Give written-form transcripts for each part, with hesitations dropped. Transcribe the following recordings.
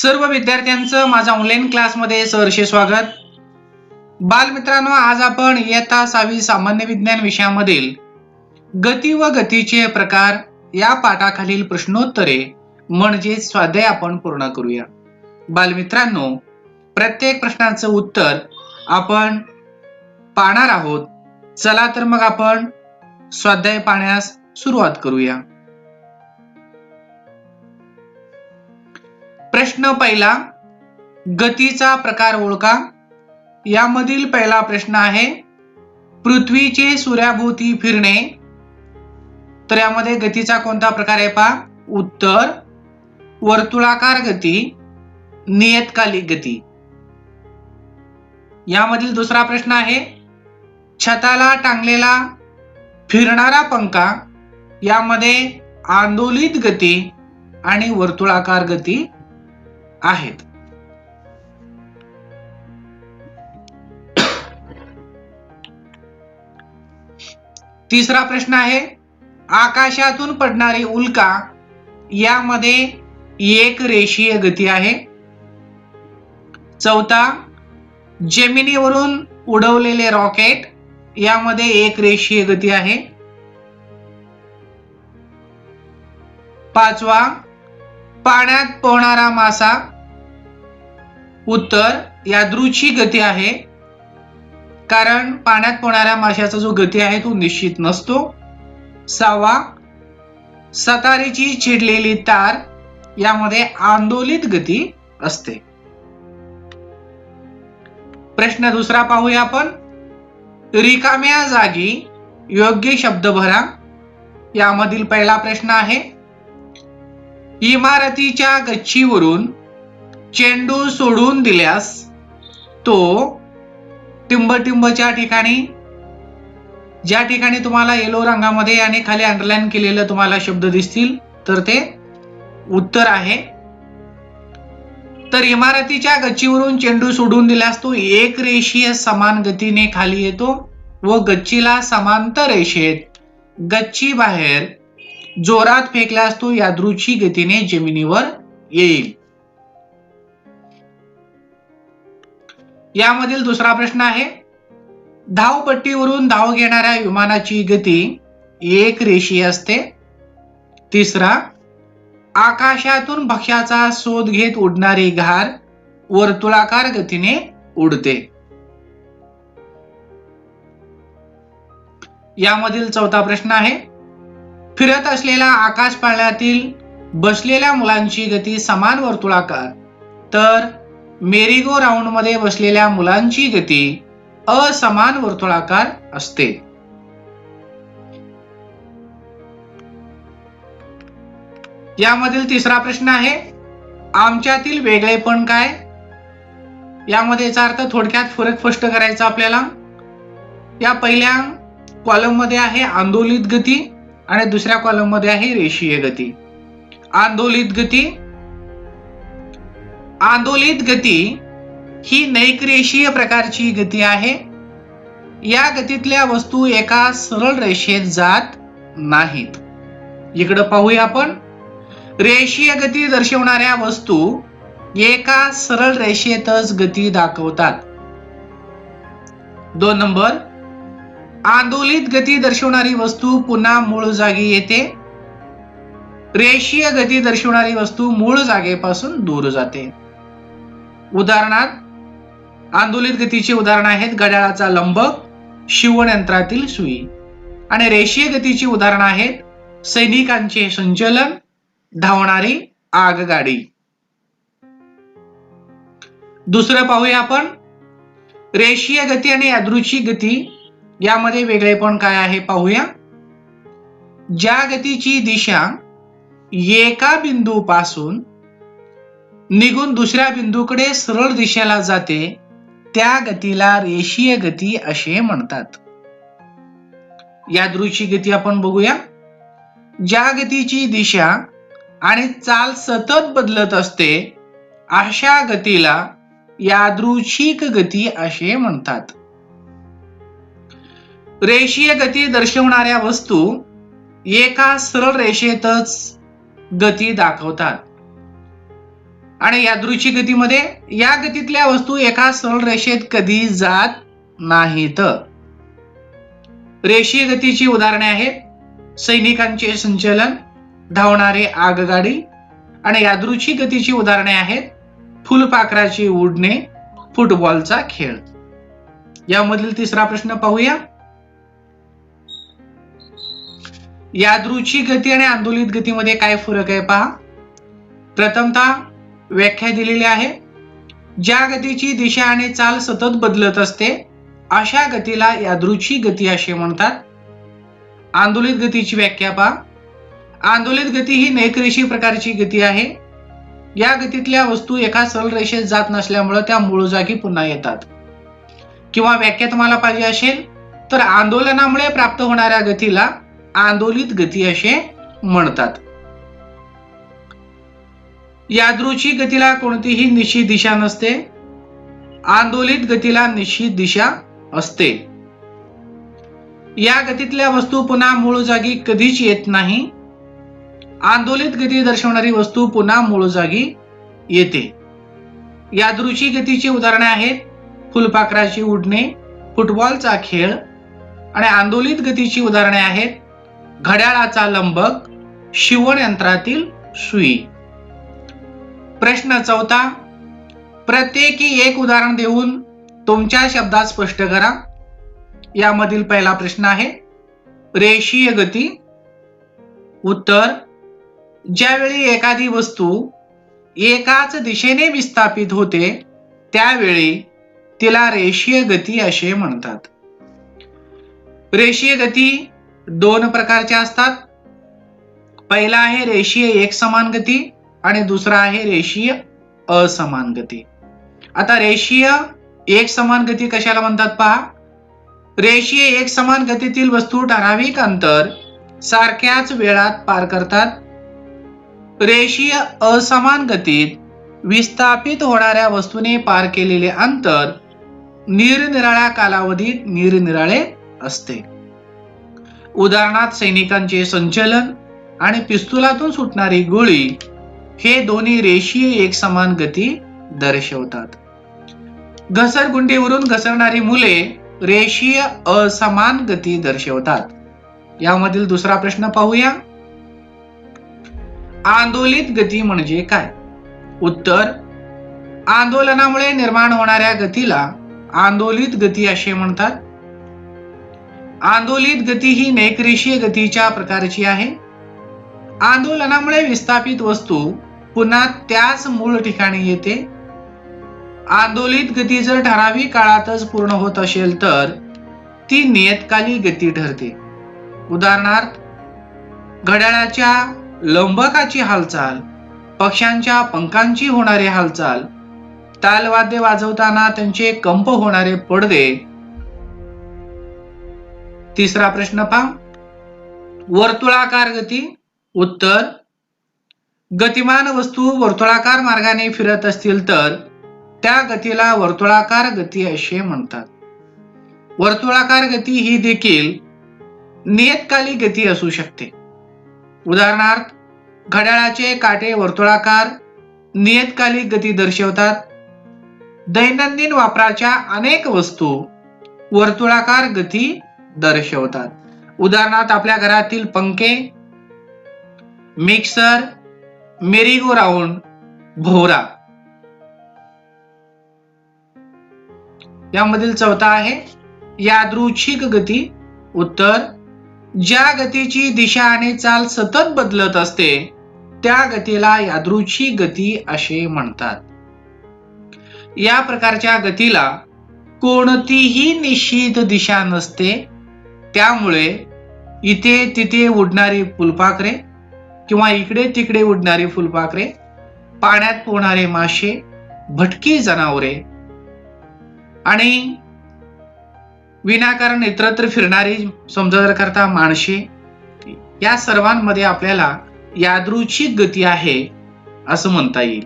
सर्व विद्यार्थ्यांचं माझ्या ऑनलाईन क्लासमध्ये सहर्ष स्वागत. बालमित्रांनो, आज आपण इयत्ता 6वी सामान्य विज्ञान विषयामधील गती व गतीचे प्रकार या पाठाखालील प्रश्नोत्तरे म्हणजे स्वाध्याय आपण पूर्ण करूया. बालमित्रांनो, प्रत्येक प्रश्नाचं उत्तर आपण पाहणार आहोत. चला तर मग आपण स्वाध्याय पाहण्यास सुरुवात करूया. प्रश्न पहिला, गतीचा प्रकार ओळखा. यामधील पहिला प्रश्न आहे, पृथ्वीचे सूर्याभोवती फिरणे. तर यामध्ये गतीचा कोणता प्रकार आहे पहा. उत्तर, वर्तुळाकार गती, नियतकालिक गती. यामधील दुसरा प्रश्न आहे, छताला टांगलेला फिरणारा पंखा. यामध्ये आंदोलित गती आणि वर्तुळाकार गती आहेत. तिसरा प्रश्न आहे, आकाशातून पडणारी उल्का. यामध्ये एक रेषीय गती आहे. चौथा, जमिनीवरून उडवलेले रॉकेट. यामध्ये एक रेषीय गती आहे. पाचवा, पाण्यात पोहणारा मासा. उत्तर, यादृच्छिक गती आहे, कारण पाण्यात पोहणाऱ्या माशाचा जो गती आहे तो निश्चित नसतो. सहावा, सतारीची छिडलेली तार. यामध्ये आंदोलित गती असते. प्रश्न दुसरा पाहूया आपण. रिकाम्या जागी योग्य शब्द भरा. यामधील पहिला प्रश्न आहे, इमारतीच्या गच्चीवरून चेंडू सोडून दिल्यास तो टिंबटिंबच्या ठिकाणी. ज्या ठिकाणी तुम्हाला येलो रंगामध्ये आणि खाली अंडरलाईन केलेलं तुम्हाला शब्द दिसतील तर ते उत्तर आहे. तर इमारतीच्या गच्चीवरून चेंडू सोडून दिल्यास तो एक रेषीय समान गतीने खाली येतो व गच्चीला समांतर रेषेत गच्ची बाहेर जोरात फेकल्यास तो यादृच्छिक गतीने जमिनीवर येईल. यामधील दुसरा प्रश्न आहे, धावपट्टीवरून धाव घेणाऱ्या विमानाची गती एक रेषीय असते. तिसरा, आकाशातून भक्ष्याचा शोध घेत उडणारी घार वर्तुळाकार गतीने उडते. यामधील चौथा प्रश्न आहे, फिरत असलेल्या आकाश पाळण्यातील बसलेल्या मुलांची गती समान वर्तुळाकार, तर मेरीगो राऊंड मध्ये बसलेल्या मुलांची गती असमान वर्तुळाकार असते. यामधील तिसरा प्रश्न आहे, आमच्यातील वेगळेपण काय. यामध्ये याचा अर्थ थोडक्यात फरक स्पष्ट करायचा आपल्याला. या पहिल्या कॉलम मध्ये आहे आंदोलित गती आणि दुसऱ्या कॉलम मध्ये आहे रेषीय गती. आंदोलित गती. आंदोलित गती ही नैकरेषीय प्रकारची गती आहे. या गतीतल्या वस्तू एका सरळ रेषेत जात नाहीत. इकडे पाहूया आपण. रेषीय गती दर्शवणाऱ्या वस्तू एका सरळ रेषेतच गती दाखवतात. 2 नंबर, आंदोलित गती दर्शवणारी वस्तू पुन्हा मूळ जागी येते. रेषीय गती दर्शवणारी वस्तू मूळ जागेपासून दूर जाते. उदाहरणार्थ, आंदोलित गतीचे उदाहरण आहेत घड्याळाचा लंबक, शिवण यंत्रातील सुई. आणि रेषीय गतीची उदाहरण आहेत सैनिकांचे संचलन, धावणारी आगगाडी. दुसरं पाहूया आपण. रेषीय गती आणि यादृच्छिक गती यामध्ये वेगळेपण काय आहे पाहूया. ज्या गतीची दिशा एका बिंदूपासून निघून दुसऱ्या बिंदूकडे सरळ दिशेला जाते त्या गतीला रेषीय गती असे म्हणतात. यादृच्छिक गती आपण बघूया. ज्या गतीची दिशा आणि चाल सतत बदलत असते अशा गतीला यादृच्छिक गती असे म्हणतात. रेषीय गती दर्शवणाऱ्या वस्तू एका सरळ रेषेतच गती दाखवतात. आणि यादृच्छिक गतीमध्ये या गतीतल्या वस्तू एका सरळ रेषेत कधी जात नाहीत. रेषीय गतीची उदाहरणे आहेत सैनिकांचे संचलन, धावणारे आगगाडी. आणि यादृच्छिक गतीची उदाहरणे आहेत फुलपाखराची उडणे, फुटबॉलचा खेळ. यामधील तिसरा प्रश्न पाहूया. यादृच्छिक गती आणि आंदोलित गतीमध्ये काय फरक आहे पहा. प्रथमतः व्याख्या दिलेली आहे. ज्या गतीची दिशा आणि चाल सतत बदलत असते अशा गतीला यादृच्छिक गती असे म्हणतात. आंदोलित गतीची व्याख्या पहा. आंदोलित गती ही नैकरेषी प्रकारची गती आहे. या गतीतल्या वस्तू एका सरळ रेषेत जात नसल्यामुळे त्या मूळ जागी पुन्हा येतात. किंवा व्याख्या तुम्हाला पाहिजे असेल तर आंदोलनामुळे प्राप्त होणाऱ्या गतीला आंदोलित गती असे म्हणतात. यादृच्छिक गतीला कोणतीही निश्चित दिशा नसते. आंदोलित गतीला निश्चित दिशा असते. या गतीतल्या वस्तू पुन्हा मूळ जागी कधीच येत नाही. आंदोलित गती दर्शवणारी वस्तू पुन्हा मूळ जागी येते. यादृच्छिक गतीची उदाहरणे आहेत फुलपाखराची उडणे, फुटबॉलचा खेळ. आणि आंदोलित गतीची उदाहरणे आहेत घड्याळाचा लंबक, शिवण यंत्रातील सुई. प्रश्न चौथा. प्रत्येकी एक उदाहरण देऊन तुमच्या शब्दात स्पष्ट करा. यामधील पहिला प्रश्न आहे रेषीय गती. उत्तर. ज्यावेळी एखादी वस्तू एकाच दिशेने विस्थापित होते त्यावेळी तिला रेषीय गती असे म्हणतात. रेषीय गती दोन प्रकारच्या असतात. पहिला आहे रेषीय एकसमान गती आणि दुसरा आहे रेषीय असमान गती. आता रेषीय एकसमान गती कशाला म्हणतात पहा. रेषीय एकसमान गतीतील वस्तू ठराविक अंतर सारख्याच वेळात पार करतात. रेषीय असमान गतीत विस्थापित होणाऱ्या वस्तूने पार केलेले अंतर निरनिराळ्या कालावधीत निरनिराळे असते. उदाहरणार्थ सैनिकांचे संचलन आणि पिस्तुलातून सुटणारी गोळी हे दोन्ही रेषीय एकसमान गती दर्शवतात. घसरगुंडीवरून घसरणारी मुले रेषीय असमान गती दर्शवतात. यामधील दुसरा प्रश्न पाहूया. आंदोलित गती म्हणजे काय. उत्तर. आंदोलनामुळे निर्माण होणाऱ्या गतीला आंदोलित गती असे म्हणतात. आंदोलित गती ही नैकरेषीय गतीच्या प्रकारची आहे. आंदोलनामुळे विस्थापित वस्तू पुन्हा त्याच मूळ ठिकाणी येते. आंदोलित गती जर ठराविक काळातच पूर्ण होत असेल तर ती नियतकालिक गती ठरते. उदाहरणार्थ घड्याळाच्या लंबकाची हालचाल, पक्ष्यांच्या पंखांची होणारी हालचाल, तालवाद्य वाजवताना त्यांचे कंप होणारे पडदे. तिसरा प्रश्न पहा. वर्तुळाकार गती. उत्तर. गतिमान वस्तू वर्तुळाकार मार्गाने फिरत असतील तर त्या गतीला वर्तुळाकार गती असे म्हणतात. वर्तुळाकार गती ही देखील नियतकालिक गती असू शकते. उदाहरणार्थ घड्याळाचे काटे वर्तुळाकार नियतकालिक गती दर्शवतात. दैनंदिन वापराच्या अनेक वस्तू वर्तुळाकार गती दर्शवतात. उदाहरणार्थ आपल्या घरातील पंखे, मिक्सर, मेरीगो राऊंड, भोवरा. यामधील चौथा आहे यादृच्छिक गती. उत्तर. ज्या गतीची दिशा आणि चाल सतत बदलत असते त्या गतीला यादृच्छिक गती असे म्हणतात. या प्रकारच्या गतीला कोणतीही निश्चित दिशा नसते. त्यामुळे इथे तिथे उडणारी फुलपाखरे किंवा इकडे तिकडे उडणारी फुलपाखरे, पाण्यात पोहणारे मासे, भटकी जनावरे आणि विनाकारण इतरत्र फिरणारी समजा करता माणसे, या सर्वांमध्ये आपल्याला यादृच्छिक गती आहे असं म्हणता येईल.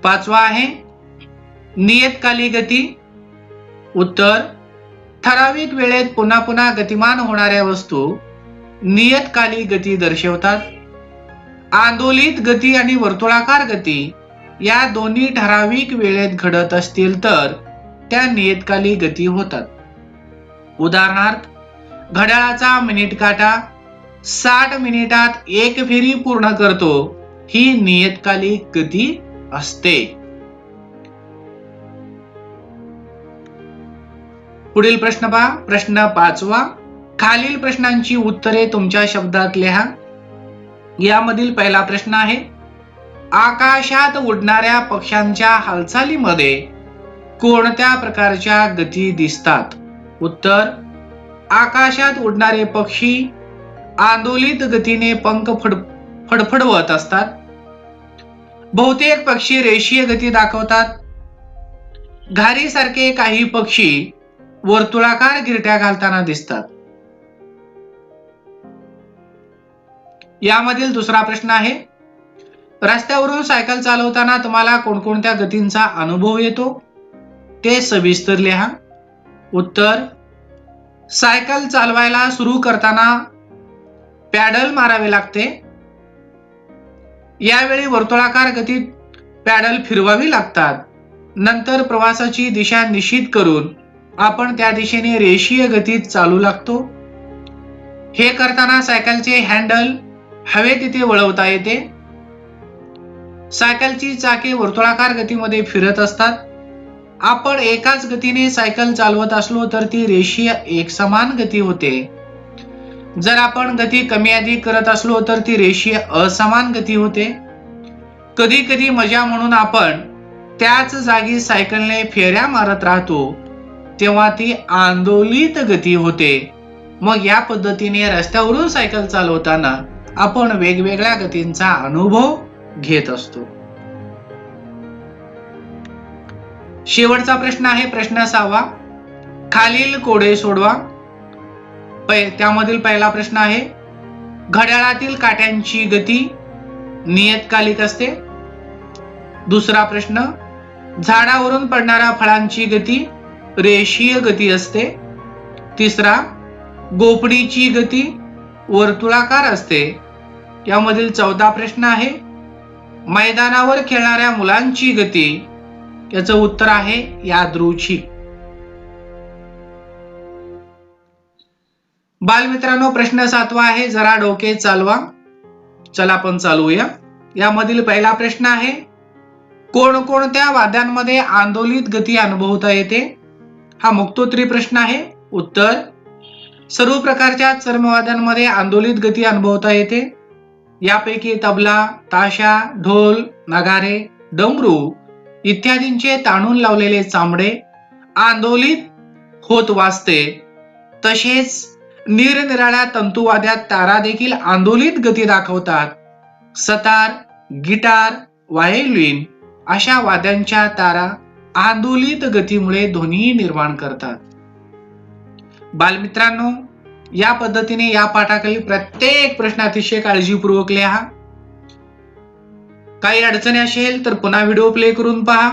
पाचवा आहे नियतकालिक गती. उत्तर. ठराविक वेळेत पुन्हा पुन्हा गतिमान होणाऱ्या वस्तू नियतकालिक गती दर्शवतात. आंदोलित गती आणि वर्तुळाकार गती या दोन्ही ठराविक वेळेत घडत असतील तर त्या नियतकालिक गती होतात. उदाहरणार्थ, घड्याळाचा मिनिट काटा 60 मिनिटात एक फेरी पूर्ण करतो, ही नियतकालिक गती असते. पुढील प्रश्न पहा. प्रश्न 5वा. खालील प्रश्नांची उत्तरे तुमच्या शब्दात लिहा. यामधील पहिला प्रश्न आहे, आकाशात उडणाऱ्या पक्ष्यांच्या हालचालीमध्ये कोणत्या प्रकारच्या गती दिसतात? उत्तर, आकाशात उडणारे पक्षी आंदोलित गतीने पंख फडफडवत असतात. बहुतेक पक्षी रेषीय गती दाखवतात. घारीसारखे काही पक्षी वर्तुळाकार घिरट्या घालताना दिसतात. यामधील दुसरा प्रश्न आहे, रस्त्यावरून सायकल चालवताना तुम्हाला कोणकोणत्या गतींचा अनुभव येतो? ते सविस्तर लिहा. उत्तर, सायकल चालवायला सुरू करताना पॅडल मारावे लागते. यावेळी वर्तुळाकार गतीत पॅडल फिरवावी लागतात. नंतर प्रवासाची दिशा निश्चित करून आपण त्या दिशेने रेषीय गतीत चालू लागतो. हे करताना सायकलचे हँडल हवेत तिथे वळवता येते. सायकलची चाके वर्तुळाकार गतीमध्ये फिरत असतात. आपण एकाच गतीने सायकल चालवत असलो तर ती रेषीय एकसमान गती होते. जर आपण गती कमी अधिक करत असलो तर ती रेषीय असमान गती होते. कधी कधी मजा म्हणून आपण त्याच जागी सायकलने फेऱ्या मारत राहतो, तेव्हा ती आंदोलित गती होते. मग या पद्धतीने रस्त्यावरून सायकल चालवताना आपण वेगवेगळ्या गतींचा अनुभव घेत असतो. शेवटचा प्रश्न आहे प्रश्न 6वा. खालील कोडे सोडवा. त्यामधील पहिला प्रश्न आहे, घड्याळातील काट्यांची गती नियतकालिक असते. दुसरा प्रश्न, झाडावरून पडणाऱ्या फळांची गती रेषीय गती असते. तिसरा, गोपडीची गती वर्तुळाकार असते. यामधील 14 प्रश्न आहे, मैदानावर खेळणाऱ्या मुलांची गती, याचं उत्तर आहे यादृच्छिक. बालमित्रांनो, प्रश्न 7वा आहे, जरा डोके चालवा. चला आपण चालवूया. यामधील पहिला प्रश्न आहे, कोणकोणत्या वाद्यांमध्ये आंदोलित गती अनुभवता येते? हा मुक्तोत्तरी प्रश्न आहे. उत्तर, सर्व प्रकारच्या चर्मवाद्यांमध्ये आंदोलित गती अनुभवता येते. यापैकी तबला, ताशा, ढोल, नगारे, डमरू इत्यादींचे ताणून लावलेले चामडे आंदोलित होत वाजते. तसेच निरनिराळ्या तंतुवाद्यात तारा देखील आंदोलित गती दाखवतात. सतार, गिटार, व्हायोलिन अशा वाद्यांच्या तारा आंदोलित गतीमुळे ध्वनी निर्माण करतात. बालमित्रांनो, या पद्धतीने या पाठाखालील प्रत्येक प्रश्न अतिशय काळजीपूर्वक लिहा. काही अडचणी असेल तर पुन्हा व्हिडिओ प्ले करून पहा.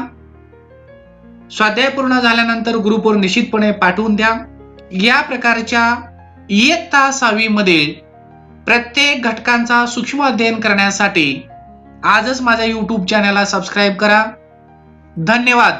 स्वाध्याय पूर्ण झाल्यानंतर ग्रुपवर निश्चितपणे पाठवून द्या. या प्रकारच्या इयत्ता 6वी मधील प्रत्येक घटकांचा सूक्ष्म अध्ययन करण्यासाठी आजच माझ्या YouTube चॅनलला सबस्क्राईब करा. धन्यवाद.